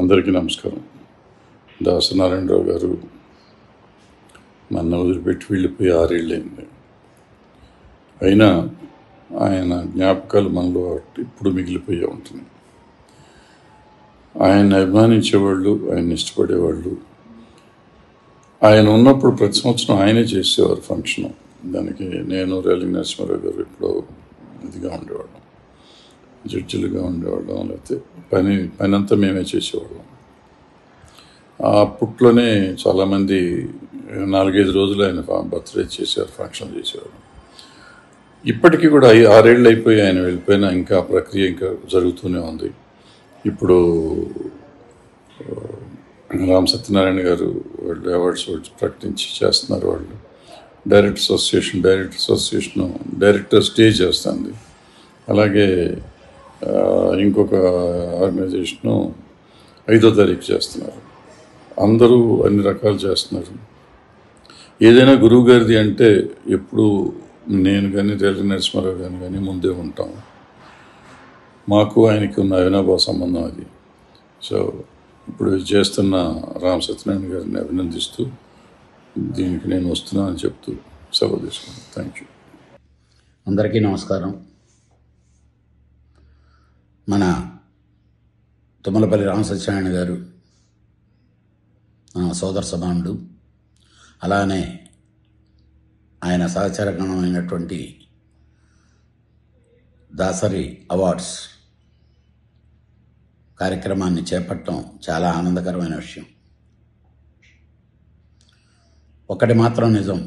అందరికీ నమస్కారం. దాసనారాయణరావు గారు మన వదిలిపెట్టి వెళ్ళిపోయి 6 ఏళ్ళైంది. అయినా ఆయన జ్ఞాపకాలు మనలో ఇప్పుడు మిగిలిపోయే ఉంటుంది. ఆయన అభిమానించేవాళ్ళు, ఆయన ఇష్టపడేవాళ్ళు. ఆయన ఉన్నప్పుడు ప్రతి సంవత్సరం ఆయనే చేసేవారు ఫంక్షన్. దానికి నేను రేలింగ్ నరసింహారావు గారు ఎప్పుడో ఇదిగా ఉండేవాళ్ళం, జడ్జిలుగా ఉండేవాళ్ళం, లేకపోతే పని అంతా మేమే చేసేవాళ్ళం. అప్పట్లోనే చాలామంది 4-5 రోజులు ఆయన బర్త్డే చేసేవారు, ఫంక్షన్ చేసేవారు. ఇప్పటికీ కూడా 6 ఏళ్ళు అయిపోయి ఆయన వెళ్ళిపోయినా ఇంకా ప్రక్రియ ఇంకా జరుగుతూనే ఉంది. ఇప్పుడు రామ్ సత్యనారాయణ గారు వాళ్ళు అవార్డ్స్ ప్రకటించి చేస్తున్నారు. వాళ్ళు డైరెక్టర్స్ అసోసియేషన్ డైరెక్టర్ స్టేజ్ చేస్తుంది. అలాగే ఇంకొక ఆర్గనైజేషను 5వ తారీఖు చేస్తున్నారు. అందరూ అన్ని రకాలు చేస్తున్నారు. ఏదైనా గురువు గారిది అంటే ఎప్పుడు నేను కానీ రేలింగ్ నరసింహారావు గారిని కానీ ముందే ఉంటాం. మాకు ఆయనకి ఉన్న అవినాభావ సంబంధం అది. సో ఇప్పుడు చేస్తున్న రామ్ సత్యనారాయణ గారిని అభినందిస్తూ దీనికి నేను వస్తున్నా అని చెప్తూ సెలవు తీసుకున్నాను. Thank you. అందరికీ నమస్కారం. మన తుమ్మలపల్లి రామ సత్యనారాయణ గారు సోదర సమానుడు, అలానే ఆయన సహచరగణమైనటువంటి దాసరి అవార్డ్స్ కార్యక్రమాన్ని చేపట్టడం చాలా ఆనందకరమైన విషయం. ఒకటి మాత్రం నిజం,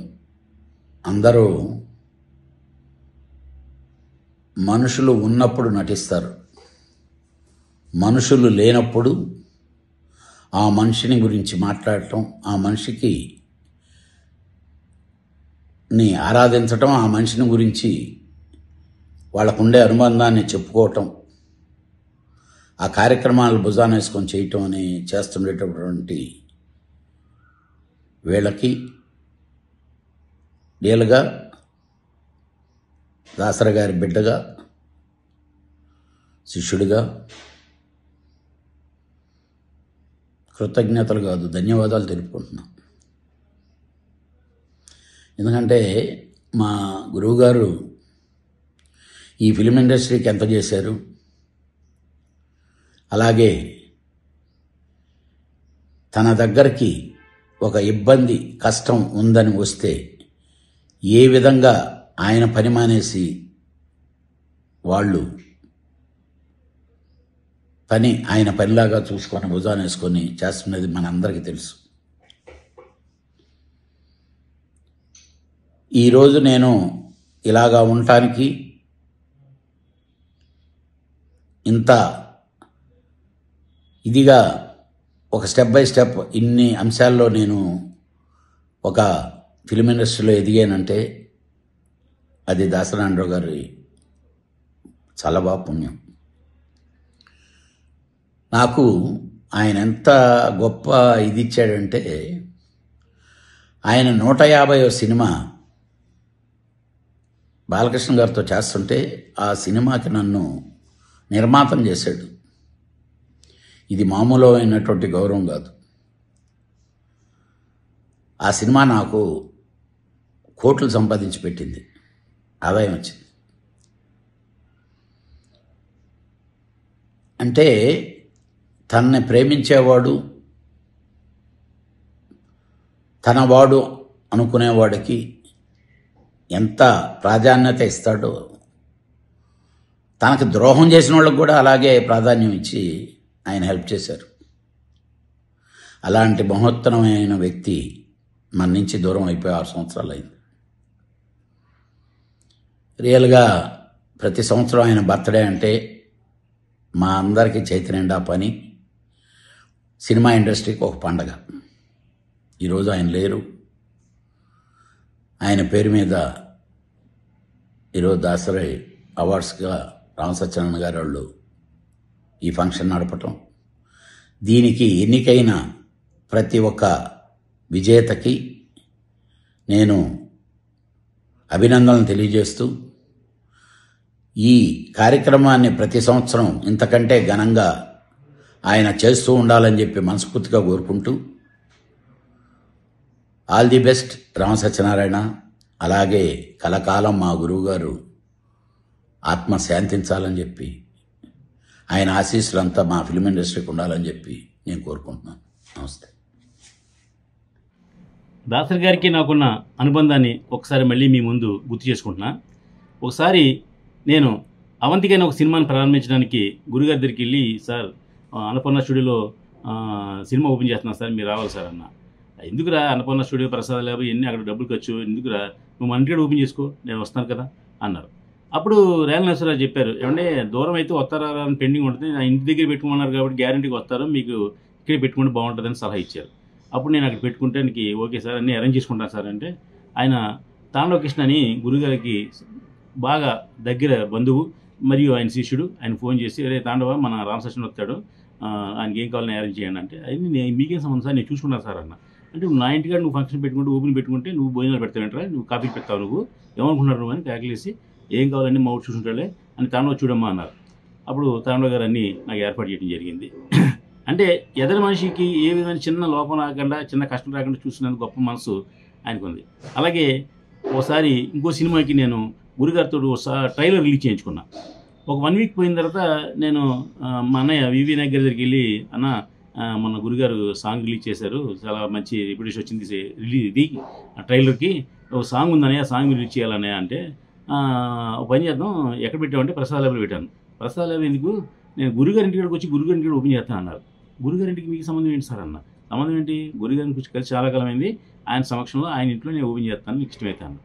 అందరూ మనుషులు ఉన్నప్పుడు నటిస్తారు, మనుషులు లేనప్పుడు ఆ మనిషిని గురించి మాట్లాడటం, ఆ మనిషికి ఆరాధించటం, ఆ మనిషిని గురించి వాళ్ళకుండే అనుబంధాన్ని చెప్పుకోవటం, ఆ కార్యక్రమాలు భుజాన వేసుకొని చేయటం అని చేస్తుండేటటువంటి వీళ్ళకి రియల్గా దాసరి గారి బిడ్డగా, శిష్యుడిగా కృతజ్ఞతలు కాదు ధన్యవాదాలు తెలుపుకుంటున్నాం. ఎందుకంటే మా గురువుగారు ఈ ఫిలిం ఇండస్ట్రీకి ఎంత చేశారు, అలాగే తన దగ్గరికి ఒక ఇబ్బంది కష్టం ఉందని వస్తే ఏ విధంగా ఆయన పని మానేసి వాళ్ళు పని ఆయన పనిలాగా చూసుకొని భుజాన్ని వేసుకొని చేస్తున్నది మనందరికీ తెలుసు. ఈరోజు నేను ఇలాగా ఉండటానికి, ఇంత ఇదిగా ఒక స్టెప్ బై స్టెప్ ఇన్ని అంశాల్లో నేను ఒక ఫిలిం ఇండస్ట్రీలో ఎదిగానంటే అది దాసనారాయణరావు గారి చాలా బాగా పుణ్యం. నాకు ఆయన ఎంత గొప్ప ఇది ఇచ్చాడంటే, ఆయన 150వ సినిమా బాలకృష్ణ గారితో చేస్తుంటే ఆ సినిమాకి నన్ను నిర్మాతం చేశాడు. ఇది మామూలు అయినటువంటి గౌరవం కాదు. ఆ సినిమా నాకు కోట్లు సంపాదించి పెట్టింది, ఆదాయం వచ్చింది. అంటే తనని ప్రేమించేవాడు, తనవాడు అనుకునేవాడికి ఎంత ప్రాధాన్యత ఇస్తాడో, తనకు ద్రోహం చేసిన వాళ్ళకు కూడా అలాగే ప్రాధాన్యం ఇచ్చి ఆయన హెల్ప్ చేశారు. అలాంటి మహోత్తరమైన వ్యక్తి మన నుంచి దూరం అయిపోయి 6 సంవత్సరాలు అయింది. రియల్గా ప్రతి సంవత్సరం ఆయన బర్త్డే అంటే మా అందరికీ చైతన్యంగా పని, సినిమా ఇండస్ట్రీకి ఒక పండగ. ఈరోజు ఆయన లేరు. ఆయన పేరు మీద ఈరోజు దాసరి అవార్డ్స్గా రామ సత్యనారాయణ గారు వాళ్ళు ఈ ఫంక్షన్ నడపటం, దీనికి ఎన్నికైన ప్రతి ఒక్క విజేతకి నేను అభినందనలు తెలియజేస్తూ ఈ కార్యక్రమాన్ని ప్రతి సంవత్సరం ఇంతకంటే ఘనంగా ఆయన చేస్తూ ఉండాలని చెప్పి మనస్ఫూర్తిగా కోరుకుంటూ, all the best Rama Satyanarayana. అలాగే కలకాలం మా గురువుగారు ఆత్మ శాంతించాలని చెప్పి, ఆయన ఆశీస్సులంతా మా ఫిల్మ్ ఇండస్ట్రీకి ఉండాలని చెప్పి నేను కోరుకుంటున్నాను. నమస్తే. దాసరి గారికి నాకున్న అనుబంధాన్ని ఒకసారి మళ్ళీ మీ ముందు గుర్తు చేసుకుంటున్నా. ఒకసారి నేను అవంతికైన ఒక సినిమాని ప్రారంభించడానికి గురుగారి దగ్గరికి వెళ్ళి, సార్ అన్నపూర్ణ స్టూడియోలో సినిమా ఓపెన్ చేస్తున్నాను సార్, మీరు రావాలి సార్ అన్న. ఎందుకురా అన్నపూర్ణ స్టూడియో, ప్రసాద్ ల్యాబ్ ఎన్ని అక్కడ డబ్బులు ఖర్చు, ఎందుకురా నువ్వు మన ఇంటికి ఓపెన్ చేసుకో, నేను వస్తాను కదా అన్నారు. అప్పుడు రేల నరసరావు చెప్పారు, ఏమంటే దూరం అయితే వస్తారా అని పెండింగ్ ఉంటుంది, నా ఇంటి దగ్గర పెట్టుకున్నారు కాబట్టి గ్యారంటీకి వస్తారు, మీకు ఇక్కడే పెట్టుకుంటే బాగుంటుందని సలహా ఇచ్చారు. అప్పుడు నేను అక్కడ పెట్టుకుంటే ఓకే సార్ అన్నీ అరేంజ్ చేసుకుంటాను సార్ అంటే, ఆయన తాండవ కృష్ణ అని గురుగారికి బాగా దగ్గర బంధువు మరియు ఆయన శిష్యుడు, ఆయన ఫోన్ చేసి, అరే తాండవ మన రామకృష్ణ వస్తాడు, ఆయనకి ఏం కావాలని అరేంజ్ చేయండి అంటే, అది నేను మీకేం సంబంధం సార్, నేను చూసుకున్నాను సార్ అన్న. అంటే నా ఇంటికాడ నువ్వు ఫంక్షన్ పెట్టుకుంటే ఓపెన్ పెట్టుకుంటే నువ్వు భోజనాలు పెడతావేంట్రా, నువ్వు కాఫీ పెడతావు, నువ్వు ఏమనుకుంటున్నారు నువ్వు అని కేకలేసి, ఏం కావాలని మా ఊరు చూసుకుంటాడే అని తాండవ చూడమ్మా అన్నారు. అప్పుడు తాండవ గారు అన్నీ నాకు ఏర్పాటు చేయడం జరిగింది. అంటే ఎదరి మనిషికి ఏ విధమైన చిన్న లోపం రాకుండా, చిన్న కష్టం రాకుండా చూసినందుకు గొప్ప మనసు ఆయనకుంది. అలాగే ఓసారి ఇంకో సినిమాకి నేను గురుగారితో ఒకసారి ట్రైలర్ రిలీజ్ చేయించుకున్నా. ఒక 1 వీక్ పోయిన తర్వాత నేను మా అన్నయ్య వివి నాయక్ గారి దగ్గరికి వెళ్ళి, అన్న మన గురుగారు సాంగ్ రిలీజ్ చేశారు, చాలా మంచి రిప్యుటేషన్ వచ్చింది ఇది ట్రైలర్కి, ఒక సాంగ్ ఉందనే, ఆ సాంగ్ రిలీజ్ చేయాలనే అంటే, ఒక పని చేద్దాం, ఎక్కడ పెట్టామంటే ప్రసాద్ ల్యాబ్లో పెట్టాను. ప్రసాద్ ల్యాబ్ ఎందుకు, నేను గురుగారి ఇంటికి వచ్చి గురుగారి ఇంటికి ఓపెన్ చేస్తాను అన్నారు. గురుగారింటికి మీకు సంబంధం ఏంటి సార్ అన్న. సంబంధం ఏంటి, గురుగారిని గురించి కలిసి చాలా కాలం అయింది, ఆయన సమక్షంలో ఆయన ఇంట్లో నేను ఓపెన్ చేస్తాను, మీకు ఇష్టమవుతాను.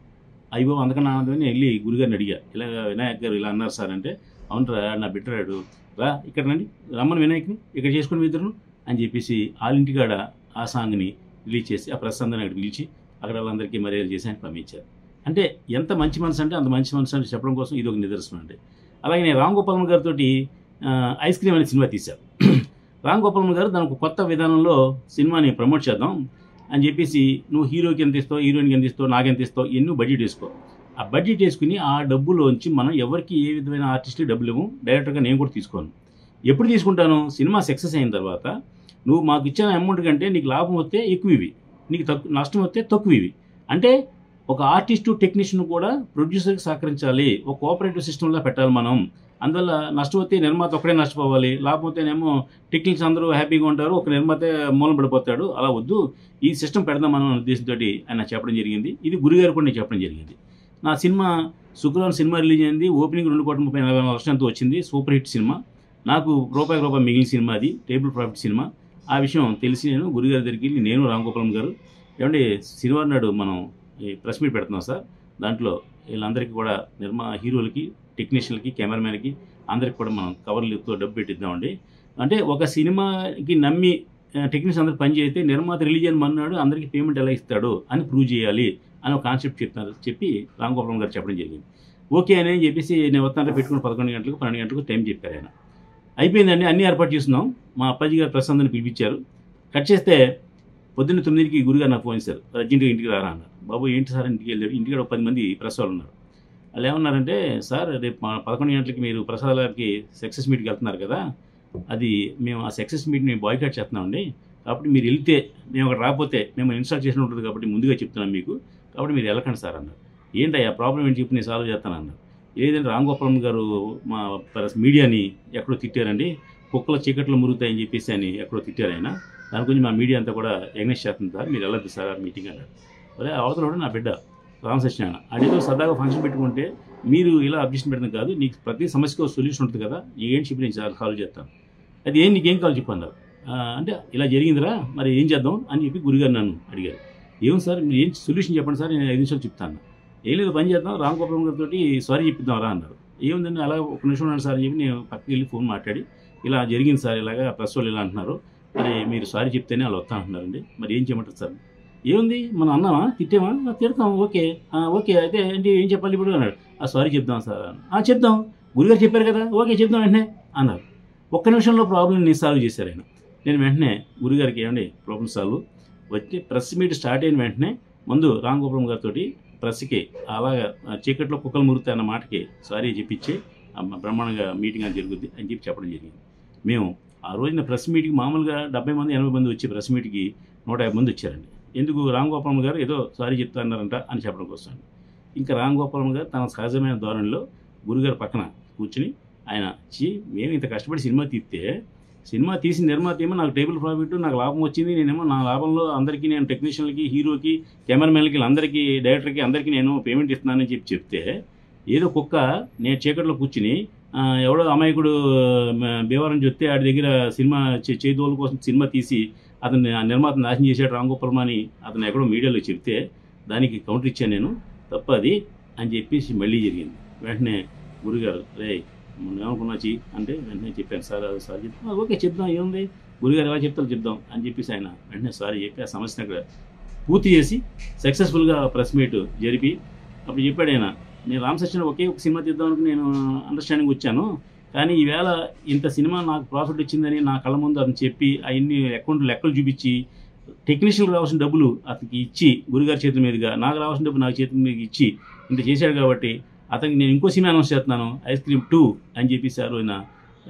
అయ్యో అందుకని ఆనందమని వెళ్ళి గురుగారిని అడిగా, ఇలా వినాయక్ గారు ఇలా అన్నారు సార్ అంటే, అవునరా నా బిడ్డరాడు, రా ఇక్కడ రండి, రమ్మని వినాయక్ని ఇక్కడ చేసుకుని మీ ఇద్దరును అని చెప్పేసి వాళ్ళ ఇంటికాడ ఆ సాంగ్ని రిలీజ్ చేసి ఆ ప్రెస్ అందరిని అక్కడ పిలిచి అక్కడ వాళ్ళందరికీ మర్యాదలు చేసి ఆయన పంపించారు. అంటే ఎంత మంచి మనసు అంటే అంత మంచి మనసు అంటే చెప్పడం కోసం ఇది ఒక నిదర్శనం అండి. అలాగే నేను రామ్ గోపాల్ గారితో ఐస్ క్రీమ్ అనే సినిమా తీశాను. రామ్ గోపాల్ గారు దానికి కొత్త విధానంలో సినిమాని ప్రమోట్ చేద్దాం అని చెప్పేసి, నువ్వు హీరోకి ఎంత ఇస్తావు, హీరోయిన్కి ఎంత ఇస్తావు, నాకెంత ఇస్తావు, ఎన్నో బడ్జెట్ వేసుకో. ఆ బడ్జెట్ వేసుకుని ఆ డబ్బులోంచి మనం ఎవరికి ఏ విధమైన ఆర్టిస్ట్కి డబ్బులు ఇవ్వం, డైరెక్టర్గా నేను కూడా తీసుకోను. ఎప్పుడు తీసుకుంటాను, సినిమా సక్సెస్ అయిన తర్వాత నువ్వు మాకు ఇచ్చిన అమౌంట్ కంటే నీకు లాభం వస్తే ఎక్కువ ఇవి, నీకు నష్టం వస్తే తక్కువ ఇవి. అంటే ఒక ఆర్టిస్టు టెక్నీషియన్ కూడా ప్రొడ్యూసర్కి సహకరించాలి, ఒక కోఆపరేటివ్ సిస్టంలో పెట్టాలి మనం. అందువల్ల నష్టం వస్తే నిర్మాత ఒక్కడే నష్టపోవాలి, లేకపోతేనేమో టెక్నిక్స్ అందరూ హ్యాపీగా ఉంటారు, ఒక నిర్మాత మూలం పడిపోతాడు, అలా వద్దు, ఈ సిస్టమ్ పెడదాం మనం ఉద్దేశంతో ఆయన చెప్పడం జరిగింది. ఇది గురుగారు కూడా నేను చెప్పడం జరిగింది. నా సినిమా శుక్రవారం సినిమా రిలీజ్ అయింది, ఓపెనింగ్ 2,30,40,000 వచ్చింది, సూపర్ హిట్ సినిమా. నాకు రూపాయి మిగిలిన సినిమా, అది టేబుల్ ప్రాఫిట్ సినిమా. ఆ విషయం తెలిసి నేను గురుగారి దగ్గరికి వెళ్ళి, నేను రామ్ గోపాలం గారు, ఏమంటే శనివారం నాడు మనం ఈ ప్రెస్ మీట్ పెడుతున్నాం సార్, దాంట్లో వీళ్ళందరికీ కూడా హీరోలకి, టెక్నీషియన్లకి, కెమెరామెన్కి అందరికి కూడా మనం కవర్లతో డబ్బు పెట్టిద్దామండి. అంటే ఒక సినిమాకి నమ్మి టెక్నీషియన్స్ అందరూ పని చేస్తే నిర్మాత రిలీజ్ అని అన్నాడు, అందరికీ పేమెంట్ ఎలా ఇస్తాడు అని ప్రూవ్ చేయాలి అని ఒక కాన్సెప్ట్ చెప్పి రామ్ గోపాలం గారు చెప్పడం జరిగింది. ఓకే అని చెప్పేసి నేను వస్తానంటే పెట్టుకుని 11 గంటలకు 12 గంటలకు టైం చెప్పారు ఆయన. అయిపోయిందండి, అన్నీ ఏర్పాటు చేస్తున్నాం. మా అప్పాజీ గారు ప్రెస్ అందరిని పిలిపించారు. కట్ చేస్తే పొద్దున్న 9కి గురుగారు నాకు ఫోన్ చేశారు, అర్జెంటుగా ఇంటికి రారా అన్నారు. బాబు ఏంటి సార్ ఇంటికి వెళ్ళాడు, ఇంటికి ఒక 10 మంది ప్రెస్ వాళ్ళు ఉన్నారు. వాళ్ళు ఏమన్నారంటే, సార్ రేపు 11 గంటలకి మీరు ప్రసాద్ ల్యాబ్కి సక్సెస్ మీట్కి వెళ్తున్నారు కదా, అది మేము ఆ సక్సెస్ మీట్ని బాయ్కాట్ చేస్తున్నామండి, కాబట్టి మీరు వెళ్తే మేము అక్కడ రాకపోతే మేము ఇన్స్టాల్ చేసిన ఉంటుంది కాబట్టి ముందుగా చెప్తున్నాం మీకు, కాబట్టి మీరు వెళ్ళకండి సార్ అన్నారు. ఏంటయ్యా ప్రాబ్లం ఏంటి చెప్పి నేను సాల్వ్ చేస్తాను అన్నారు. ఏదంటే రామ్ గోపాలం గారు మా మీడియాని ఎక్కడో తిట్టారండి, కుక్కల చీకట్లో మురుగుతాయని చెప్పేసి అని ఎక్కడో తిట్టారు ఆయన, దాని గురించి మా మీడియా అంతా కూడా ఎగ్నెస్ట్ చేస్తుంది సార్, మీరు వెళ్ళద్దు సార్ ఆ మీటింగ్ అన్నారు. అదే అవతల నా బిడ్డ రామ సత్యనారాయణ అడిగితే సరదాగా ఫంక్షన్ పెట్టుకుంటే మీరు ఇలా అబ్జెక్షన్ పెడతాం కాదు, నీకు ప్రతి సమస్యకు సొల్యూషన్ ఉంటుంది కదా, ఏంటి చెప్పి నేను సాల్వ్ చేస్తాను, అది ఏం నీకేం కావాలి చెప్పన్నారు. అంటే ఇలా జరిగిందిరా, మరి ఏం చేద్దాం అని చెప్పి గురుగారు నన్ను అడిగారు. ఏం సార్ మీరు ఏం సొల్యూషన్ చెప్పండి సార్, నేను 5 నిమిషాలు చెప్తాను. ఏం లేదు పని చేద్దాం, రామ్ గోపాలం గారితో సారీ చెప్పిద్దాం రా అన్నారు. ఏముందండి అలా ఒక నిమిషం ఉన్నాను సార్ అని చెప్పి నేను పక్కకి వెళ్ళి ఫోన్ మాట్లాడి, ఇలా జరిగింది సార్, ఇలాగా ప్రెస్ వాళ్ళు ఇలా అంటున్నారు, మరి మీరు సారీ చెప్తేనే వాళ్ళు వస్తా అంటున్నారండి, మరి ఏం చేయమంటారు సార్. ఏముంది మనం అన్నామా, తిట్టామా, తిడతాం, ఓకే ఓకే అయితే ఏంటి ఏం చెప్పాలి ఇప్పుడు అన్నాడు. సారీ చెప్దాం సార్ చెప్దాం, గురుగారు చెప్పారు కదా, ఓకే చెప్దాం వెంటనే అన్నారు. ఒక్క నిమిషంలో ప్రాబ్లమ్ని సాల్వ్ చేశారు ఆయన. నేను వెంటనే గురుగారికి ఏమండి ప్రాబ్లమ్ సాల్వ్ వచ్చి ప్రెస్ మీట్ స్టార్ట్ అయిన వెంటనే ముందు రామ్ గోపాలం గారితో ప్రెస్కి అలాగా చీకట్లో కుక్కలు మురుగుతాయి అన్న మాటకి సారీ చెప్పించి బ్రహ్మాండంగా మీటింగ్ అని జరుగుద్ది అని చెప్పి చెప్పడం జరిగింది. మేము ఆ రోజున ప్రెస్ మీట్కి మామూలుగా 70 మంది 80 మంది వచ్చే ప్రెస్ మీట్కి 150 మంది వచ్చారండి. ఎందుకు రామ్ గోపాలం గారు ఏదో సారీ చెప్తాన్నారంట అని చెప్పడం కోసం. ఇంకా రామ్ గోపాలం గారు తన సహజమైన ధోరణిలో గురుగారు పక్కన కూర్చుని ఆయన మేము ఇంత కష్టపడి సినిమా తీస్తే సినిమా తీసిన నిర్మాత ఏమో నాకు టేబుల్ ప్రాఫిట్, నాకు లాభం వచ్చింది, నేనేమో నా లాభంలో అందరికీ నేను టెక్నీషియన్లకి, హీరోకి, కెమెరామెన్లకి, అందరికీ, డైరెక్టర్కి అందరికీ నేను పేమెంట్ ఇస్తున్నానని చెప్తే ఏదో కుక్క నేను చీకట్లో కూర్చుని ఎవడో అమాయకుడు భీమవరం చెప్తే ఆడి దగ్గర సినిమా చేదోళ్ళ కోసం సినిమా తీసి అతను నిర్మాత నాశనం చేశాడు రామ్ గోపాలం అని అతను ఎక్కడో మీడియాలో చెప్తే దానికి కౌంటర్ ఇచ్చాను నేను, తప్పది అని చెప్పేసి మళ్ళీ జరిగింది. వెంటనే గురుగారు రే ఏమనుకున్నా అంటే వెంటనే చెప్పాను, సార్ చెప్తాం, ఓకే చెప్దాం, ఏముంది గురుగారు ఎలా చెప్తారు చెప్దాం అని చెప్పేసి ఆయన వెంటనే సారీ చెప్పి ఆ సమస్యను అక్కడ పూర్తి చేసి సక్సెస్ఫుల్గా ప్రెస్ మీట్ జరిపి అప్పుడు చెప్పాడు ఆయన, నేను రామ్ సత్యనారాయణ ఒకే ఒక సినిమా తీద్దామని నేను అండర్స్టాండింగ్ వచ్చాను, కానీ ఈవేళ ఇంత సినిమా నాకు ప్రాఫిట్ వచ్చిందని నా కళ్ళ ముందు అతను చెప్పి అవన్నీ లెక్కలు చూపించి టెక్నీషియన్ రావాల్సిన డబ్బులు అతనికి ఇచ్చి గురుగారి చేతుల మీదుగా, నాకు రావాల్సిన డబ్బు నాకు చేతుల మీద ఇచ్చి ఇంత చేశాడు కాబట్టి అతనికి నేను ఇంకో సినిమా అనౌన్స్ చేస్తున్నాను ఐస్ క్రీమ్ 2 అని చెప్పేసి ఆ రోజున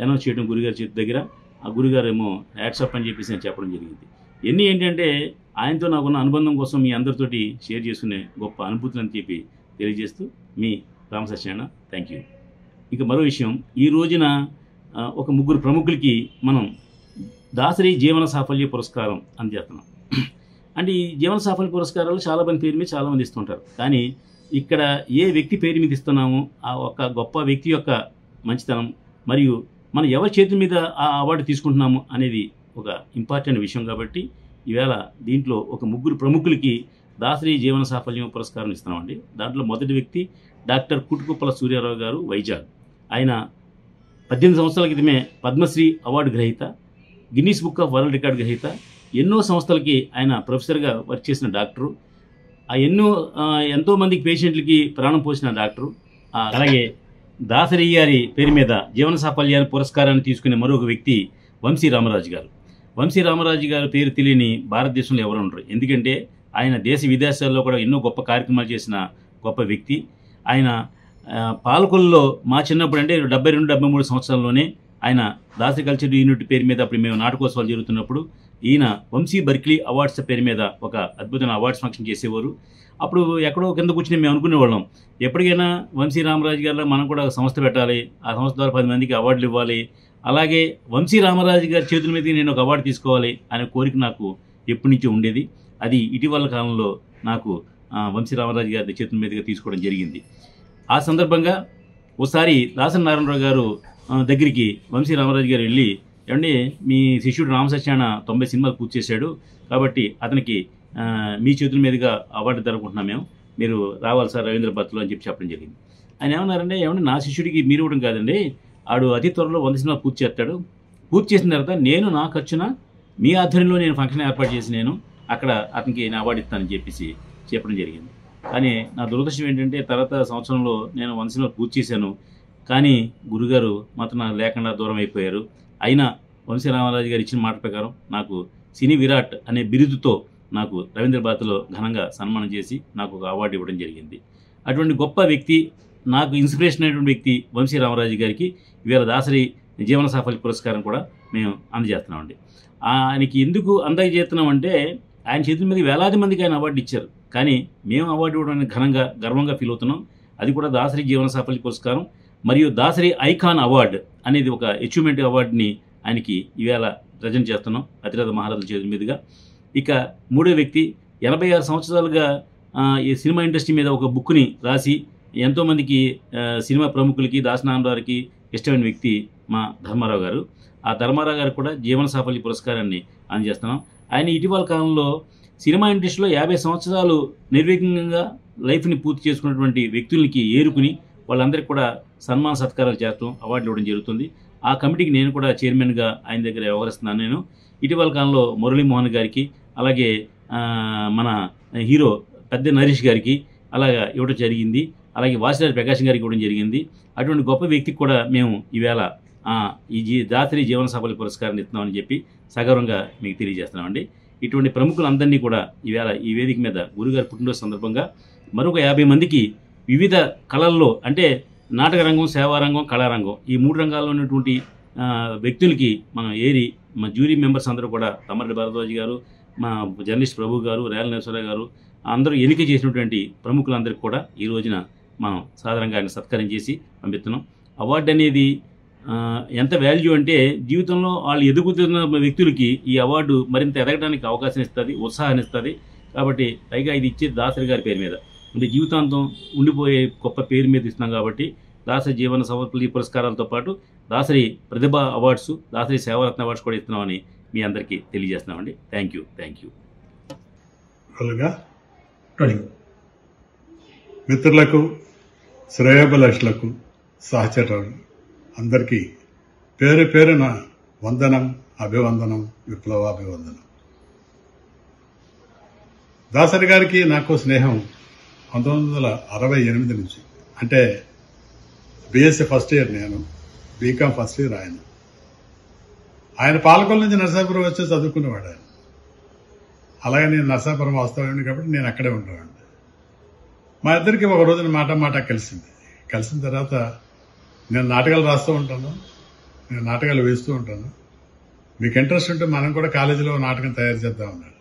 అనౌన్స్ చేయడం గురుగారి చేతి దగ్గర. ఆ గురుగారు ఏమో హ్యాట్సప్ అని చెప్పేసి నేను చెప్పడం జరిగింది. ఎన్ని ఏంటంటే ఆయనతో నాకున్న అనుబంధం కోసం మీ అందరితోటి షేర్ చేసుకునే గొప్ప అనుభూతులు అని చెప్పి తెలియజేస్తూ మీ రామ్ సత్యనారాయణ, థ్యాంక్ యూ. ఇక మరో విషయం, ఈ రోజున ఒక ముగ్గురు ప్రముఖులకి మనం దాసరి జీవన సాఫల్య పురస్కారం అందజేస్తున్నాం. అంటే ఈ జీవన సాఫల్య పురస్కారాలు చాలామంది పేరు మీద చాలామంది ఇస్తుంటారు, కానీ ఇక్కడ ఏ వ్యక్తి పేరు మీద ఇస్తున్నామో ఆ ఒక గొప్ప వ్యక్తి యొక్క మంచితనం మరియు మనం ఎవరి చేతుల మీద ఆ అవార్డు తీసుకుంటున్నాము అనేది ఒక ఇంపార్టెంట్ విషయం. కాబట్టి ఈవేళ దీంట్లో ఒక ముగ్గురు ప్రముఖులకి దాసరి జీవన సాఫల్యం పురస్కారం ఇస్తున్నామండి. దాంట్లో మొదటి వ్యక్తి డాక్టర్ కుటుకుప్పల సూర్యారావు గారు, వైజాగ్. ఆయన 18 సంవత్సరాల క్రితమే పద్మశ్రీ అవార్డు గ్రహీత, Guinness book of world record గ్రహీత, ఎన్నో సంస్థలకి ఆయన ప్రొఫెసర్గా వర్క్ చేసిన డాక్టరు, ఎంతోమందికి పేషెంట్లకి ప్రాణం పోసిన డాక్టరు. అలాగే దాసరి గారి పేరు మీద జీవన సాఫల్యాన్ని పురస్కారాన్ని తీసుకునే మరొక వ్యక్తి వంశీ రామరాజు గారు. వంశీ రామరాజు గారి పేరు తెలియని భారతదేశంలో ఎవరు ఉండరు, ఎందుకంటే ఆయన దేశ విదేశాల్లో కూడా ఎన్నో గొప్ప కార్యక్రమాలు చేసిన గొప్ప వ్యక్తి. ఆయన పాలకొల్లో మా చిన్నప్పుడు అంటే 72-73 సంవత్సరాల్లోనే ఆయన దాసరి కల్చర్ యూనిట్ పేరు మీద అప్పుడు మేము నాటకోత్సవాలు జరుగుతున్నప్పుడు ఈయన వంశీ బర్క్లీ అవార్డ్స్ పేరు మీద ఒక అద్భుతమైన అవార్డ్స్ ఫంక్షన్ చేసేవారు. అప్పుడు ఎక్కడో కింద కూర్చుని మేము అనుకునేవాళ్ళం, ఎప్పటికైనా వంశీ రామరాజు గారిలో మనం కూడా ఒక సంస్థ పెట్టాలి, ఆ సంస్థ ద్వారా 10 మందికి అవార్డులు ఇవ్వాలి, అలాగే వంశీ రామరాజు గారి చేతుల మీద నేను ఒక అవార్డు తీసుకోవాలి అనే కోరిక నాకు ఎప్పటి నుంచో ఉండేది. అది ఇటీవల కాలంలో నాకు వంశీ రామరాజు గారి చేతుల మీదుగా తీసుకోవడం జరిగింది. ఆ సందర్భంగా ఒకసారి దాసరి నారాయణరావు గారు దగ్గరికి వంశీ రామరాజు గారు వెళ్ళి, ఏమండి మీ శిష్యుడు రామ్ సత్యనారాయణ 90 సినిమాలు పూర్తి చేశాడు, కాబట్టి అతనికి మీ చేతుల మీదుగా అవార్డు జరుపుకుంటున్నాం మేము, మీరు రావాలి సార్ రవీంద్రభారతిలో అని చెప్పడం జరిగింది. ఆయన ఏమన్నారంటే, ఏమంటే నా శిష్యుడికి మీరు ఇవ్వడం కాదండి, ఆడు అతి త్వరలో 100 సినిమాలు పూర్తి చేస్తాడు, పూర్తి చేసిన తర్వాత నేను నా ఖర్చున మీ ఆధ్వర్యంలో నేను ఫంక్షన్ ఏర్పాటు చేసి నేను అక్కడ అతనికి నేను అవార్డు ఇస్తానని చెప్పేసి చెప్పడం జరిగింది. కానీ నా దురదృష్టం ఏంటంటే తర్వాత సంవత్సరంలో నేను 100 సినిమాలు పూర్తి చేశాను, కానీ గురుగారు మాత్రం నాకు లేకుండా దూరం అయిపోయారు. అయినా వంశీ రామరాజు గారు ఇచ్చిన మాట ప్రకారం నాకు సినీ విరాట్ అనే బిరుదుతో నాకు రవీంద్రభారతిలో ఘనంగా సన్మానం చేసి నాకు ఒక అవార్డు ఇవ్వడం జరిగింది. అటువంటి గొప్ప వ్యక్తి, నాకు ఇన్స్పిరేషన్ అయినటువంటి వ్యక్తి వంశీ రామరాజు గారికి ఇవాళ దాసరి జీవన సాఫల్య పురస్కారం కూడా మేము అందజేస్తున్నామండి. ఆయనకి ఎందుకు అందజేస్తున్నామంటే ఆయన చేతుల మీద వేలాది మందికి ఆయన అవార్డు ఇచ్చారు, కానీ మేము అవార్డు ఇవ్వడానికి ఘనంగా గర్వంగా ఫీల్ అవుతున్నాం. అది కూడా దాసరి జీవన సాఫల్య పురస్కారం మరియు దాసరి ఐకాన్ అవార్డు అనేది ఒక అచీవ్మెంట్ అవార్డుని ఆయనకి ఈవేళ ప్రజెంట్ చేస్తున్నాం అతిరథ మహారాజుల చేతుల మీదుగా. ఇక మూడో వ్యక్తి 86 సంవత్సరాలుగా ఈ సినిమా ఇండస్ట్రీ మీద ఒక బుక్ని రాసి ఎంతోమందికి సినిమా ప్రముఖులకి దాసనారాయణరావుకి ఇష్టమైన వ్యక్తి మా ధర్మారావు గారు. ఆ ధర్మారావు గారు కూడా జీవన సాఫల్య పురస్కారాన్ని అందజేస్తున్నాం. ఆయన ఇటీవల కాలంలో సినిమా ఇండస్ట్రీలో 50 సంవత్సరాలు నిర్విఘ్నంగా లైఫ్ని పూర్తి చేసుకున్నటువంటి వ్యక్తులకి ఏరుకుని వాళ్ళందరికీ కూడా సన్మాన సత్కారాలు చేస్తాం, అవార్డులు ఇవ్వడం జరుగుతుంది. ఆ కమిటీకి నేను కూడా చైర్మన్గా ఆయన దగ్గర వ్యవహరిస్తున్నాను. నేను ఇటీవల కాలంలో మురళీమోహన్ గారికి, అలాగే మన హీరో పెద్ద నరేష్ గారికి అలాగా ఇవ్వడం జరిగింది, అలాగే వాసిరాజు ప్రకాశం గారికి ఇవ్వడం జరిగింది. అటువంటి గొప్ప వ్యక్తికి కూడా మేము ఈవేళ ఈ దాసరి జీవన సాఫల్య పురస్కారాన్ని ఇస్తున్నామని చెప్పి సగౌరవంగా మీకు తెలియజేస్తున్నామండి. ఇటువంటి ప్రముఖులందరినీ కూడా ఈవేళ ఈ వేదిక మీద గురుగారి పుట్టినరోజు సందర్భంగా మరొక 50 మందికి వివిధ కళల్లో అంటే నాటక రంగం, సేవారంగం, కళారంగం ఈ 3 రంగాల్లో ఉన్నటువంటి వ్యక్తులకి మనం ఏరి మా జ్యూరీ మెంబర్స్ అందరూ కూడా తమ్మరెడ్డి భరద్వాజ్ గారు, మా జర్నలిస్ట్ ప్రభు గారు, రేల నరసింహరావు గారు అందరూ ఎన్నిక చేసినటువంటి ప్రముఖులందరికీ కూడా ఈ రోజున మనం సాధారణంగా ఆయన సత్కారం చేసి పంపిస్తున్నాం. అవార్డు అనేది ఎంత వాల్యూ అంటే జీవితంలో వాళ్ళు ఎదుగుతున్న వ్యక్తులకి ఈ అవార్డు మరింత ఎదగడానికి అవకాశం ఇస్తుంది, ఉత్సాహాన్ని ఇస్తుంది. కాబట్టి పైగా ఇది ఇచ్చేది దాసరి గారి పేరు మీద, అంటే జీవితాంతం ఉండిపోయే గొప్ప పేరు మీద ఇస్తున్నాం. కాబట్టి దాసరి జీవన సమర్పణ పురస్కారాలతో పాటు దాసరి ప్రతిభ అవార్డ్స్, దాసరి సేవారత్న అవార్డ్స్ కూడా ఇస్తున్నామని మీ అందరికీ తెలియజేస్తున్నామండి. Thank you. మిత్రులకు, శ్రేయోభిలాషులకు, సహచరులు అందరికీ పేరు పేరున వందనం, అభివందనం, విప్లవాభివందనం. దాసరి గారికి నాకు స్నేహం 1968 నుంచి, అంటే బీఎస్సీ ఫస్ట్ ఇయర్ నేను, బీకామ్ ఫస్ట్ ఇయర్ ఆయన పాలకొల నుంచి నరసాపురం వచ్చి చదువుకునేవాడు ఆయన. అలాగే నేను నరసాపురం వస్తాను కాబట్టి నేను అక్కడే ఉండేవాడిని. మా ఇద్దరికి ఒక రోజున మాట కలిసింది. కలిసిన తర్వాత నేను నాటకాలు రాస్తూ ఉంటాను, నేను నాటకాలు వేస్తూ ఉంటాను, మీకు ఇంట్రెస్ట్ ఉంటే మనం కూడా కాలేజీలో నాటకం తయారు చేద్దాం అన్నాడు.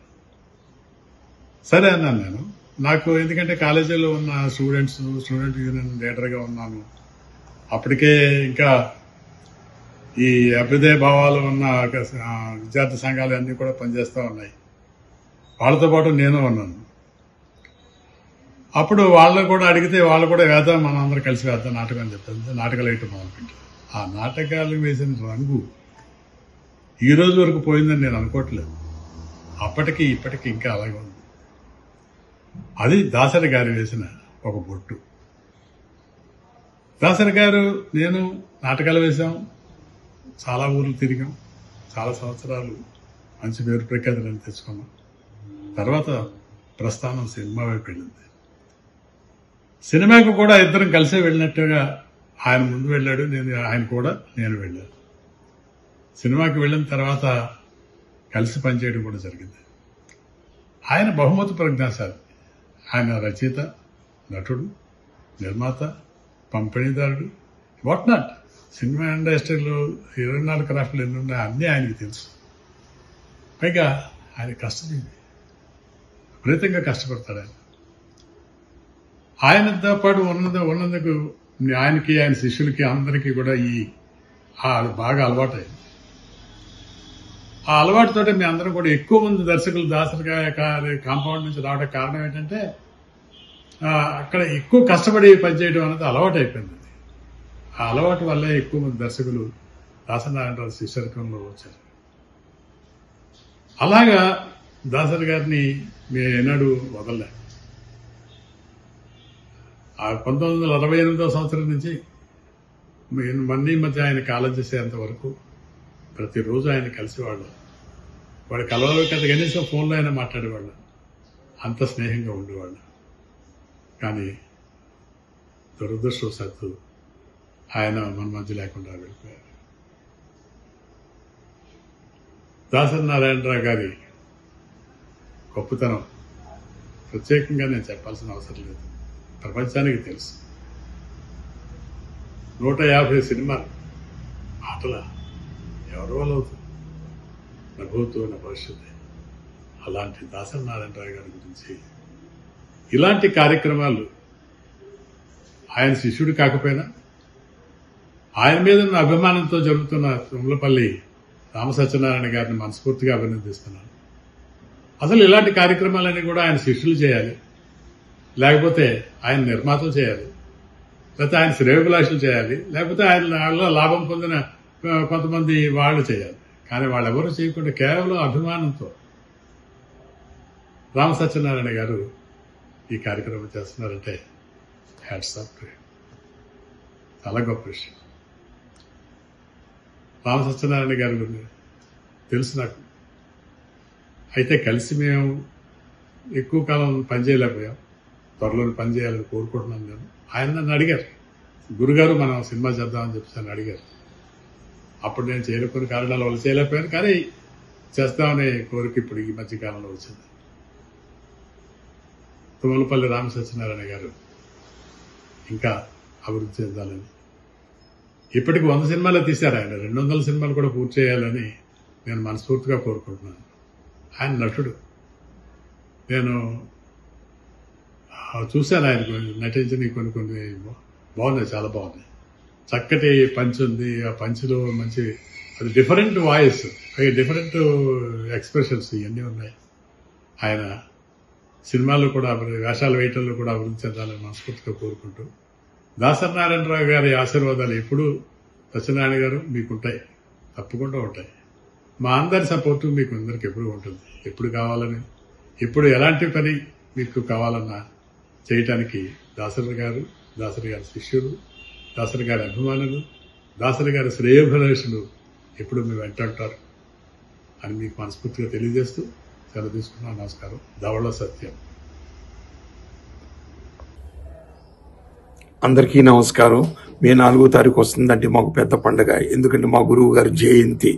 సరే అన్నాను నేను. నాకు ఎందుకంటే కాలేజీలో ఉన్న స్టూడెంట్ యూనియన్ లీడర్గా ఉన్నాను. అప్పటికే ఇంకా ఈ అభ్యుదయ భావాలు ఉన్న విద్యార్థి సంఘాలు అన్నీ కూడా పనిచేస్తూ ఉన్నాయి. వాళ్ళతో పాటు నేను ఉన్నాను. అప్పుడు వాళ్ళని కూడా అడిగితే వాళ్ళు కూడా వేద్దాం, మనం అందరం కలిసి వేద్దాం నాటకం అని చెప్తాను. నాటకాలు వేయటం మొదలుపెట్టాను. ఆ నాటకాలు వేసిన రంగు ఈ రోజు వరకు పోయిందని నేను అనుకోవట్లేదు. అప్పటికి ఇప్పటికి ఇంకా అలాగే ఉంది. అది దాసరి గారు వేసిన ఒక బొట్టు. దాసరి గారు నేను నాటకాలు వేశాం, చాలా ఊర్లు తిరిగాం, చాలా సంవత్సరాలు మంచి పేరు ప్రఖ్యాతులను తెచ్చుకున్నాం. తర్వాత ప్రస్థానం సినిమా వైపు వెళ్ళింది. సినిమాకు కూడా ఇద్దరం కలిసే వెళ్ళినట్టుగా ఆయన ముందు వెళ్ళాడు, నేను వెళ్ళాను. సినిమాకి వెళ్ళిన తర్వాత కలిసి పనిచేయడం కూడా జరిగింది. ఆయన బహుమతి ప్రజ్ఞాశాలి. ఆయన రచయిత, నటుడు, నిర్మాత, పంపిణీదారుడు, వాట్ నాట్. సినిమా ఇండస్ట్రీలో 24 క్రాఫ్ట్లు ఎన్ని ఉన్నాయో అన్నీ ఆయనకి తెలుసు. పైగా ఆయన కష్టజీవి, విపరీతంగా కష్టపడతాడు. ఆయనతో పాటు ఉన్నందుకు ఆయనకి, ఆయన శిష్యులకి అందరికీ కూడా బాగా అలవాటైంది. ఆ అలవాటుతోటి మీ అందరం కూడా ఎక్కువ మంది దర్శకులు దాసరి గారి కాంపౌండ్ నుంచి రావడానికి కారణం ఏంటంటే అక్కడ ఎక్కువ కష్టపడి పనిచేయడం అనేది అలవాటు అయిపోయింది. ఆ అలవాటు వల్లే ఎక్కువ మంది దర్శకులు దాసనారాయణరావు శిష్యర్కంలో వచ్చారు. అలాగా దాసరి గారిని మేము ఏనాడు వదలలే. 1968వ సంవత్సరం నుంచి మన్నీ మధ్య ఆయన కాలం చేసేంత వరకు ప్రతిరోజు ఆయన కలిసేవాళ్ళు. వాడు కలవలో కదా, కనీసం ఫోన్లో అయినా మాట్లాడేవాళ్ళు. అంత స్నేహంగా ఉండేవాళ్ళు. కానీ దురదృష్టవశాత్తు ఆయన మన మధ్య లేకుండా వెళ్ళిపోయారు. దాసరి నారాయణరావు గారి గొప్పతనం ప్రత్యేకంగా నేను చెప్పాల్సిన అవసరం లేదు, ప్రపంచానికి తెలుసు. 150 సినిమాలు ఆటల ఎవరి వల్ల అవుతుంది? నభూతో నా భవిష్యత్తు. అలాంటి దాసరి నారాయణరావు గారి గురించి ఇలాంటి కార్యక్రమాలు ఆయన శిష్యుడు కాకపోయినా ఆయన మీద ఉన్న అభిమానంతో జరుగుతున్న తుమ్మలపల్లి రామసత్యనారాయణ గారిని మనస్ఫూర్తిగా అభినందిస్తున్నాను. అసలు ఇలాంటి కార్యక్రమాలన్నీ కూడా ఆయన శిష్యులు చేయాలి, లేకపోతే ఆయన నిర్మాతలు చేయాలి, లేకపోతే ఆయన శ్రేయోభిలాషులు చేయాలి, లేకపోతే ఆయన లాభం పొందిన కొంతమంది వాళ్ళు చేయాలి. కానీ వాళ్ళెవరూ చేయకుండా కేవలం అభిమానంతో రామసత్యనారాయణ గారు ఈ కార్యక్రమం చేస్తున్నారంటే హ్యాట్స్ ఆఫ్ టు హిమ్. చాలా గొప్ప విషయం. రామసత్యనారాయణ గారి గురించి తెలుసు నాకు. అయితే కలిసి మేము ఎక్కువ కాలం పనిచేయలేకపోయాం. త్వరలో పనిచేయాలని కోరుకుంటున్నాను నేను. ఆయన నన్ను అడిగారు, గురుగారు మనం సినిమా చేద్దామని చెప్పి నన్ను అడిగారు. అప్పుడు నేను చేయలేకపోయిన కారణాల వల్ల చేయలేకపోయాను, కానీ చేస్తామనే కోరిక ఇప్పుడు ఈ మధ్య కాలంలో వచ్చింది. తుమ్మలపల్లి రామసత్యనారాయణ గారు ఇంకా అభివృద్ధి చెందాలని, ఇప్పటికి 100 సినిమాలు తీశారు ఆయన. 200 సినిమాలు కూడా పూర్తి చేయాలని నేను మనస్ఫూర్తిగా కోరుకుంటున్నాను. ఆయన నటుడు. నేను చూశాను ఆయన నటించిన కొన్ని బాగున్నాయి, చాలా బాగున్నాయి. చక్కటి పంచ్ ఉంది. ఆ పంచ్లో మంచి అది డిఫరెంట్ వాయిస్, డిఫరెంట్ ఎక్స్ప్రెషన్స్ ఇవన్నీ ఉన్నాయి. ఆయన సినిమాల్లో కూడా వేషాలు వేయటంలో కూడా అభివృద్ధి చెందాలని మనస్ఫూర్తిగా కోరుకుంటూ, దాసరి నారాయణరావు గారి ఆశీర్వాదాలు ఎప్పుడు సత్యనారాయణ గారు మీకుంటాయి, తప్పకుండా ఉంటాయి. మా అందరి సపోర్టు మీకు అందరికి ఎప్పుడు ఉంటుంది. ఎప్పుడు కావాలని, ఎప్పుడు ఎలాంటి పని మీకు కావాలన్నా చేయటానికి దాసరి గారు, దాసరి గారి శిష్యులు, దాసరి గారి అభిమానులు, దాసరి గారి శ్రేయోభిలాషులు ఎప్పుడు మీ వెంట ఉంటారు అని మీకు మనస్ఫూర్తిగా తెలియజేస్తూ సెలవు తీసుకున్నాను. నమస్కారం. దవళ్ళ సత్యం. అందరికీ నమస్కారం. మే 4వ తారీఖు వస్తుందంటే మాకు పెద్ద పండుగ. ఎందుకంటే మా గురువు గారి జయంతి.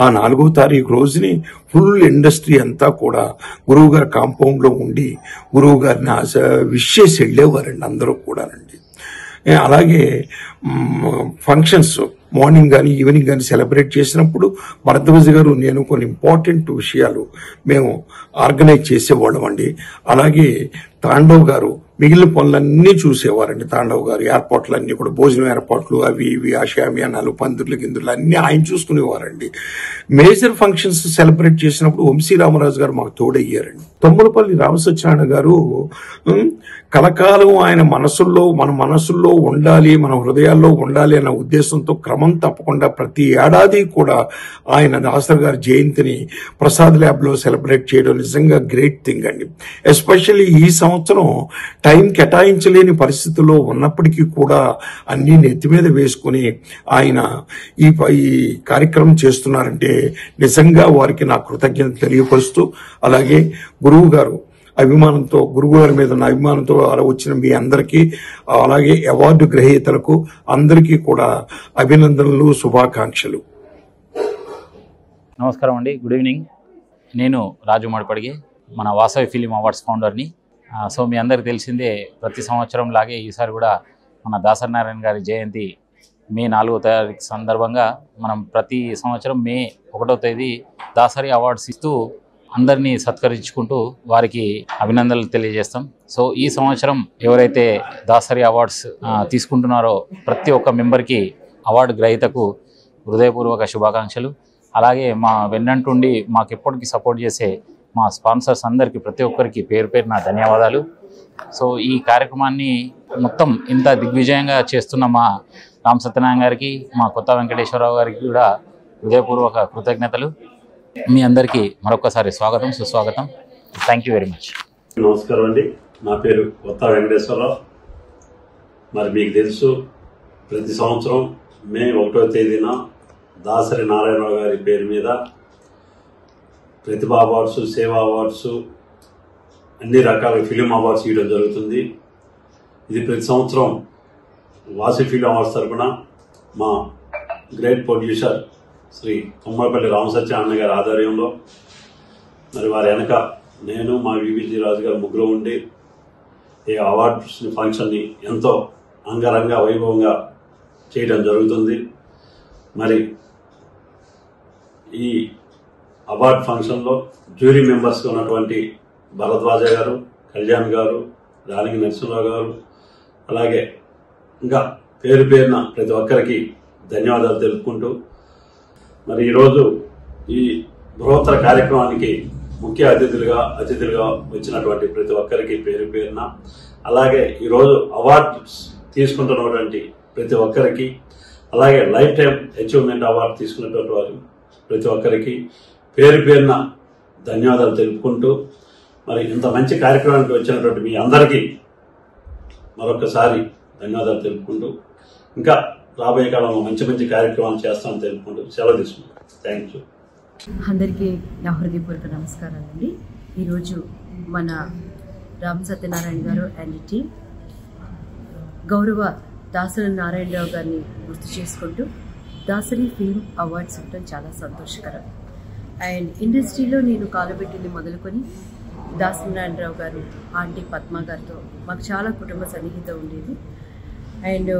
ఆ 4వ తారీఖు రోజుని ఫుల్ ఇండస్ట్రీ అంతా కూడా గురువు గారి కాంపౌండ్లో ఉండి గురువు గారిని విష్ చేసి వెళ్ళేవారండి అందరూ కూడానండి. అలాగే ఫంక్షన్స్ మార్నింగ్ కానీ ఈవినింగ్ కానీ సెలబ్రేట్ చేసినప్పుడు భరద్వాజ గారు నేను కొన్ని ఇంపార్టెంట్ విషయాలు మేము ఆర్గనైజ్ చేసేవాళ్ళం అండి. అలాగే తాండవ్ గారు మిగిలిన పనులన్నీ చూసేవారండి. తాండవ్ గారు ఏర్పాట్లన్నీ కూడా, భోజనం ఏర్పాట్లు అవి ఇవి, ఆశామ్యానాలు, పందిర్లు గిందులు అన్నీ ఆయన చూసుకునేవారండి. మేజర్ ఫంక్షన్స్ సెలబ్రేట్ చేసినప్పుడు వంశీ రామరాజు గారు మాకు తోడయ్యారండి. తొమ్మలపల్లి రామసత్యనారాయణ గారు కలకాలం ఆయన మన మనసుల్లో ఉండాలి, మన హృదయాల్లో ఉండాలి అన్న ఉద్దేశంతో క్రమం తప్పకుండా ప్రతి ఏడాది కూడా ఆయన దాసరి గారి జయంతిని ప్రసాద్ ల్యాబ్లో సెలబ్రేట్ చేయడం నిజంగా గ్రేట్ థింగ్ అండి. ఎస్పెషల్లీ ఈ సంవత్సరం టైం కేటాయించలేని పరిస్థితుల్లో ఉన్నప్పటికీ కూడా అన్ని నెత్తి మీద వేసుకుని ఆయన ఈ కార్యక్రమం చేస్తున్నారంటే నిజంగా వారికి నా కృతజ్ఞత తెలియపరుస్తూ, అలాగే గురువు గారు అభిమానంతో, గురువు గారి మీద ఉన్న అభిమానంతో వచ్చిన మీ అందరికీ, అలాగే అవార్డు గ్రహీతలకు అందరికీ కూడా అభినందనలు, శుభాకాంక్షలు. నమస్కారం అండి, గుడ్ ఈవినింగ్. నేను రాజు మడిపడిగే, మన వాసవి ఫిలిం అవార్డ్స్ ఫౌండర్ని. సో మీ అందరికి తెలిసిందే, ప్రతి సంవత్సరం లాగే ఈసారి కూడా మన దాసరి నారాయణ గారి జయంతి మే 4వ తారీఖు సందర్భంగా మనం ప్రతి సంవత్సరం మే 1వ తేదీ దాసరి అవార్డ్స్ ఇస్తూ అందరినీ సత్కరించుకుంటూ వారికి అభినందనలు తెలియజేస్తాం. సో ఈ సంవత్సరం ఎవరైతే దాసరి అవార్డ్స్ తీసుకుంటున్నారో ప్రతి ఒక్క మెంబర్కి, అవార్డు గ్రహీతకు హృదయపూర్వక శుభాకాంక్షలు. అలాగే మా వెన్నంటుండి మాకు ఎప్పటికీ సపోర్ట్ చేసే మా స్పాన్సర్స్ అందరికీ, ప్రతి ఒక్కరికి పేరు పేరున ధన్యవాదాలు. సో ఈ కార్యక్రమాన్ని మొత్తం ఇంత దిగ్విజయంగా చేస్తున్న మా రామ్ సత్యనారాయణ గారికి, మా కొత్త వెంకటేశ్వరరావు గారికి కూడా హృదయపూర్వక కృతజ్ఞతలు. మీ అందరికీ మరొకసారి స్వాగతం, సుస్వాగతం. Thank you very much. నమస్కారం అండి, నా పేరు కొత్త వెంకటేశ్వరరావు. మరి మీకు తెలుసు, ప్రతి సంవత్సరం మే 1వ తేదీన దాసరి నారాయణరావు గారి పేరు మీద ప్రతిభా అవార్డ్స్, సేవా అవార్డ్స్, అన్ని రకాల ఫిలిం అవార్డ్స్ ఇవ్వడం జరుగుతుంది. ఇది ప్రతి సంవత్సరం వాసి ఫిలిం అవార్డ్స్ తరఫున మా గ్రేట్ ప్రొడ్యూసర్ శ్రీ తొమ్మలపల్లి రామసత్యనారాయణ గారి ఆధ్వర్యంలో, మరి వారి వెనక నేను, మా వివిజి రాజు గారు ముగ్గురు ఉండి ఈ అవార్డ్స్ ఫంక్షన్ని ఎంతో అంగరంగ వైభవంగా చేయడం జరుగుతుంది. మరి ఈ అవార్డ్ ఫంక్షన్లో జ్యూరీ మెంబర్స్గా ఉన్నటువంటి భరద్వాజ గారు, కళ్యాణ్ గారు, రాణి నరసింహరావు గారు, అలాగే ఇంకా పేరు పేరున ప్రతి ఒక్కరికి ధన్యవాదాలు తెలుపుకుంటూ, మరి ఈరోజు ఈ బృహత్తర కార్యక్రమానికి ముఖ్య అతిథులుగా వచ్చినటువంటి ప్రతి ఒక్కరికి పేరు పేరున, అలాగే ఈరోజు అవార్డ్స్ తీసుకుంటున్నటువంటి ప్రతి ఒక్కరికి, అలాగే లైఫ్ టైం అచీవ్మెంట్ అవార్డు తీసుకున్నటువంటి వారు ప్రతి ఒక్కరికి పేరు పేరున ధన్యవాదాలు తెలుపుకుంటూ, మరి ఇంత మంచి కార్యక్రమానికి వచ్చినటువంటి మీ అందరికీ మరొకసారి ధన్యవాదాలు తెలుపుకుంటూ, ఇంకా రాబోయే కాలంలో మంచి మంచి కార్యక్రమాలు చేస్తామని తెలుపుకుంటూ సెలవు తీసుకుంటాం. Thank you. అందరికీ నా హృదయపూర్వక నమస్కారాలండి. ఈరోజు మన రామ్ సత్యనారాయణ గారు అండ్ టీమ్ గౌరవ దాసరి నారాయణరావు గారిని గుర్తు చేసుకుంటూ దాసరి ఫిల్మ్ అవార్డ్స్ ఇవ్వడం చాలా సంతోషకరం. అండ్ ఇండస్ట్రీలో నేను కాలుబెట్టింది మొదలుకొని దాసరి నారాయణరావు గారు, ఆంటీ పద్మ గారితో మాకు చాలా కుటుంబ సన్నిహితం ఉండేది. అండ్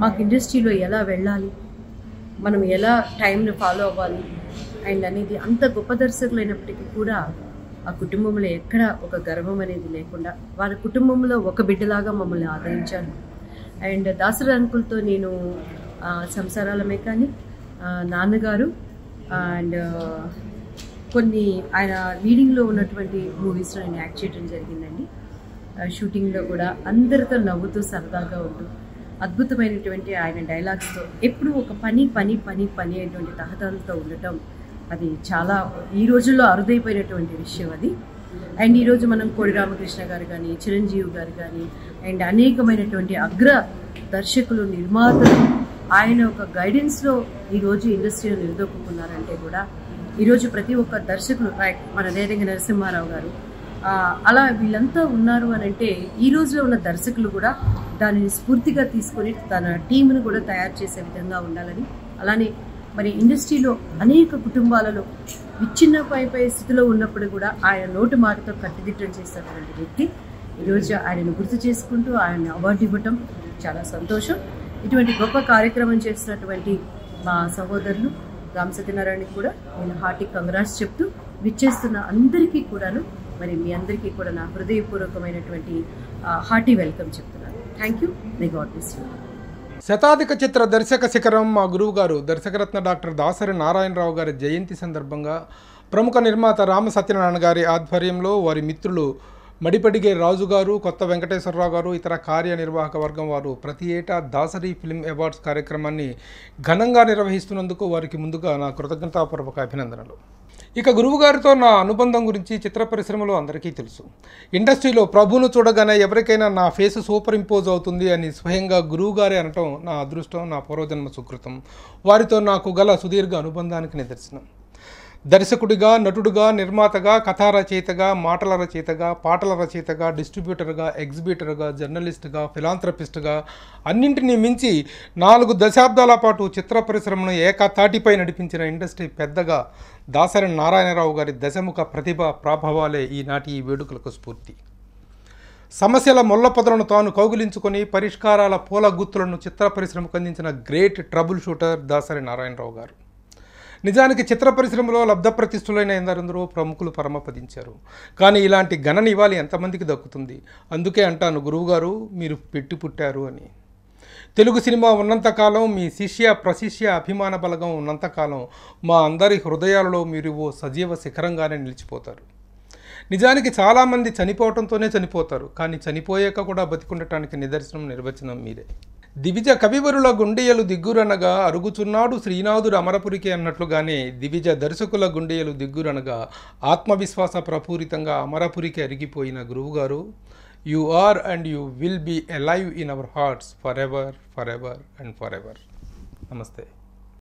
మాకు ఇండస్ట్రీలో ఎలా వెళ్ళాలి, మనం ఎలా టైంని ఫాలో అవ్వాలి అండ్ అనేది అంత గొప్ప దర్శకులైనప్పటికీ కూడా ఆ కుటుంబంలో ఎక్కడ ఒక గర్వం అనేది లేకుండా వారి కుటుంబంలో ఒక బిడ్డలాగా మమ్మల్ని ఆదరించారు. అండ్ దాసరి అంకుల్తో నేను సంసారాల మెకానిక్, నాన్నగారు అండ్ కొన్ని ఆయన లీడింగ్లో ఉన్నటువంటి మూవీస్లో నేను యాక్ట్ చేయడం జరిగిందండి. షూటింగ్లో కూడా అందరితో నవ్వుతూ సరదాగా ఉంటూ అద్భుతమైనటువంటి ఆయన డైలాగ్స్తో ఎప్పుడు ఒక పని పని పని పని అనేటువంటి తహతాలతో ఉండటం అది చాలా ఈ రోజుల్లో అరుదైపోయినటువంటి విషయం అది. అండ్ ఈరోజు మనం కోడి రామకృష్ణ గారు కానీ, చిరంజీవి గారు కానీ అండ్ అనేకమైనటువంటి అగ్ర దర్శకులు, నిర్మాతలు ఆయన ఒక గైడెన్స్లో ఈరోజు ఇండస్ట్రీలో నిలదొక్కున్నారంటే కూడా ఈరోజు ప్రతి ఒక్క దర్శకులు మన రేదంగి నరసింహారావు గారు అలా వీళ్ళంతా ఉన్నారు అని అంటే ఈ రోజులో ఉన్న దర్శకులు కూడా దానిని స్ఫూర్తిగా తీసుకొని తన టీంను కూడా తయారు చేసే విధంగా ఉండాలని, అలానే మరి ఇండస్ట్రీలో అనేక కుటుంబాలలో విచ్ఛిన్నమైపోయే స్థితిలో ఉన్నప్పుడు కూడా ఆయన నోటు మాటతో కట్టుదిట్టం చేసినటువంటి వ్యక్తి ఈరోజు ఆయనను గుర్తు చేసుకుంటూ ఆయన అవార్డు ఇవ్వటం చాలా సంతోషం. ఇటువంటి గొప్ప కార్యక్రమం చేస్తున్నటువంటి మా సహోదరులు రామ్ సత్యనారాయణకి కూడా నేను హార్టీ కంగ్రాట్స్ చెప్తూ విచ్చేస్తున్న అందరికీ కూడాను మరి మీ అందరికీ కూడా నా హృదయపూర్వకమైనటువంటి హార్టీ వెల్కమ్ చెప్తున్నాను. Thank you. May God bless you. శతాధిక చిత్ర దర్శక శిఖరం మా గురువు గారు దర్శకరత్న డాక్టర్ దాసరి నారాయణరావు గారి జయంతి సందర్భంగా ప్రముఖ నిర్మాత రామ సత్యనారాయణ గారి ఆధ్వర్యంలో వారి మిత్రులు మడిపడిగే రాజు గారు, కొత్త వెంకటేశ్వరరావు గారు, ఇతర కార్యనిర్వాహక వర్గం వారు ప్రతి ఏటా దాసరి ఫిల్మ్ అవార్డ్స్ కార్యక్రమాన్ని ఘనంగా నిర్వహిస్తున్నందుకు వారికి ముందుగా నా కృతజ్ఞతాపూర్వక అభినందనలు. ఇక గురువుగారితో నా అనుబంధం గురించి చిత్ర పరిశ్రమలో అందరికీ తెలుసు. ఇండస్ట్రీలో ప్రభువును చూడగానే ఎవరికైనా నా ఫేస్ సూపర్ ఇంపోజ్ అవుతుంది అని స్వయంగా గురువుగారే అనటం నా అదృష్టం, నా పూర్వజన్మ సుకృతం. వారితో నాకు గల సుదీర్ఘ అనుబంధానికి నిదర్శనం. దర్శకుడిగా, నటుడుగా, నిర్మాతగా, కథా రచయితగా, మాటల రచయితగా, పాటల రచయితగా, డిస్ట్రిబ్యూటర్గా, ఎగ్జిబిటర్గా, జర్నలిస్ట్గా, ఫిలాంథ్రపిస్ట్గా అన్నింటినీ మించి 4 దశాబ్దాల పాటు చిత్ర పరిశ్రమను ఏకతాటిపై నడిపించిన ఇండస్ట్రీ పెద్దగా దాసరి నారాయణరావు గారి దశముఖ ప్రతిభ ప్రాభవాలే ఈనాటి ఈ వేడుకలకు స్ఫూర్తి. సమస్యల మొల్లపొదలను తాను కౌగిలించుకొని పరిష్కారాల పూల గుత్తులను చిత్ర పరిశ్రమకు అందించిన great trouble shooter Dasari Narayana Rao గారు. నిజానికి చిత్ర పరిశ్రమలో లబ్ధప్రతిష్ఠులైన ఎందరెందరో ప్రముఖులు పరమపదించారు. కానీ ఇలాంటి ఘన నివాళి ఎంతమందికి దక్కుతుంది? అందుకే అంటాను, గురువుగారు మీరు పెట్టి పుట్టారు అని. తెలుగు సినిమా ఉన్నంతకాలం, మీ శిష్య ప్రశిష్య అభిమాన బలగం ఉన్నంతకాలం మా అందరి హృదయాలలో మీరు ఓ సజీవ శిఖరంగానే నిలిచిపోతారు. నిజానికి చాలామంది చనిపోవటంతోనే చనిపోతారు, కానీ చనిపోయాక కూడా బతికుండటానికి నిదర్శనం, నిర్వచనం మీరే. దివిజ కవివరుల గుండెయలు దిగ్గురనగా అరుగుచున్నాడు శ్రీనాథుడు అమరపురికి అన్నట్లుగానే దివిజ దర్శకుల గుండెయలు దిగ్గురనగా ఆత్మవిశ్వాస ప్రపూరితంగా అమరపురికి అరిగిపోయిన గురువుగారు, you are and you will be alive in our hearts forever and forever. నమస్తే.